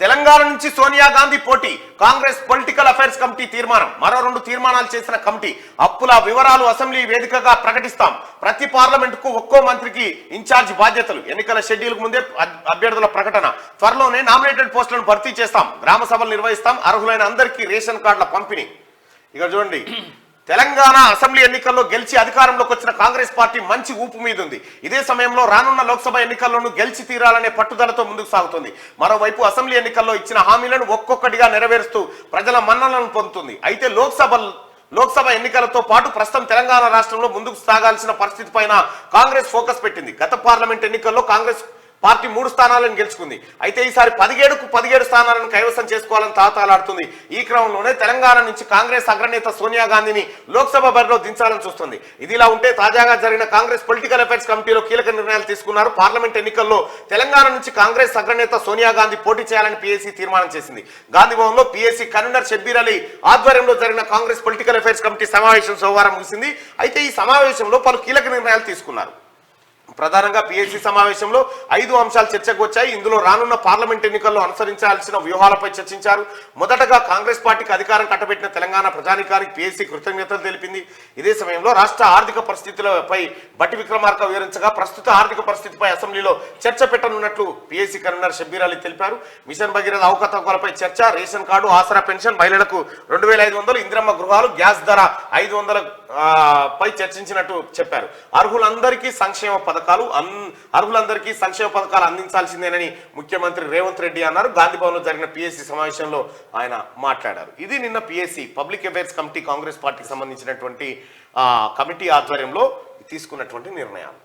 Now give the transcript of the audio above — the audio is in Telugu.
తెలంగాణ నుంచి సోనియా గాంధీ పోటీ, కాంగ్రెస్ పొలిటికల్ అఫైర్స్ కమిటీ తీర్మానం. మరో 2 తీర్మానాలు చేసిన కమిటీ. అప్పుల వివరాలు అసెంబ్లీ వేదికగా ప్రకటిస్తాం. ప్రతి పార్లమెంటుకు ఒక్కో మంత్రికి ఇన్ఛార్జ్ బాధ్యతలు. ఎన్నికల షెడ్యూల్కు ముందే అభ్యర్థుల ప్రకటన. త్వరలోనే నామినేటెడ్ పోస్టులను భర్తీ చేస్తాం. గ్రామ సభలు నిర్వహిస్తాం. అర్హులైన అందరికీ రేషన్ కార్డుల పంపిణీ. ఇక చూడండి, తెలంగాణ అసెంబ్లీ ఎన్నికల్లో గెలిచి అధికారంలోకి వచ్చిన కాంగ్రెస్ పార్టీ మంచి ఊపు మీద ఉంది. ఇదే సమయంలో రానున్న లోక్సభ ఎన్నికల్లోనూ గెలిచి తీరాలనే పట్టుదలతో ముందుకు సాగుతుంది. మరోవైపు అసెంబ్లీ ఎన్నికల్లో ఇచ్చిన హామీలను ఒక్కొక్కటిగా నెరవేరుస్తూ ప్రజల మన్ననలను పొందుతుంది. అయితే లోక్సభ ఎన్నికలతో పాటు ప్రస్తుతం తెలంగాణ రాష్ట్రంలో ముందుకు సాగాల్సిన పరిస్థితి పైన కాంగ్రెస్ ఫోకస్ పెట్టింది. గత పార్లమెంట్ ఎన్నికల్లో కాంగ్రెస్ పార్టీ 3 స్థానాలను గెలుచుకుంది. అయితే ఈసారి 17కు 17 స్థానాలను కైవసం చేసుకోవాలని తాతాలాడుతుంది. ఈ క్రమంలోనే తెలంగాణ నుంచి కాంగ్రెస్ అగ్రనేత సోనియా గాంధీని లోక్సభ బరిలో దించాలని చూస్తుంది. ఇదిలా ఉంటే తాజాగా జరిగిన కాంగ్రెస్ పొలిటికల్ అఫైర్స్ కమిటీలో కీలక నిర్ణయాలు తీసుకున్నారు. పార్లమెంట్ ఎన్నికల్లో తెలంగాణ నుంచి కాంగ్రెస్ అగ్రనేత సోనియా గాంధీ పోటీ చేయాలని పీఏసీ తీర్మానం చేసింది. గాంధీ భవన్లో పీఏసీ కన్వీనర్ షబ్బీర్ అలీ ఆధ్వర్యంలో జరిగిన కాంగ్రెస్ పొలిటికల్ అఫైర్స్ కమిటీ సమావేశం సోమవారం ముగిసింది. అయితే ఈ సమావేశంలో పలు కీలక నిర్ణయాలు తీసుకున్నారు. ప్రధానంగా పీఏసీ సమావేశంలో 5 అంశాలు చర్చకు వచ్చాయి. ఇందులో రానున్న పార్లమెంట్ ఎన్నికల్లో అనుసరించాల్సిన వ్యూహాలపై చర్చించారు. మొదటగా కాంగ్రెస్ పార్టీకి అధికారం కట్టబెట్టిన తెలంగాణ ప్రజానికానికి పీఏసీ కృతజ్ఞతలు తెలిపింది. ఇదే సమయంలో రాష్ట్ర ఆర్థిక పరిస్థితులపై బట్టి విక్రమార్క వివరించగా ప్రస్తుత ఆర్థిక పరిస్థితిపై అసెంబ్లీలో చర్చ పెట్టనున్నట్లు పీఏసీ కన్వీనర్ షబ్బీర్ అలీ తెలిపారు. మిషన్ భగీరథ అవకతవకలపై చర్చ, రేషన్ కార్డు, ఆసరా పెన్షన్, మహిళలకు 2500, ఇందిరమ్మ గృహాలు, గ్యాస్ ధర 500 పై చర్చించినట్టు చెప్పారు. అర్హులందరికీ సంక్షేమ పథకాలు అందించాల్సిందేనని ముఖ్యమంత్రి రేవంత్ రెడ్డి అన్నారు. గాంధీ భవన్లో జరిగిన పీఏసీ సమావేశంలో ఆయన మాట్లాడారు. ఇది నిన్న PAC public affairs committee Congress పార్టీకి సంబంధించినటువంటి కమిటీ ఆధ్వర్యంలో తీసుకున్నటువంటి నిర్ణయాలు.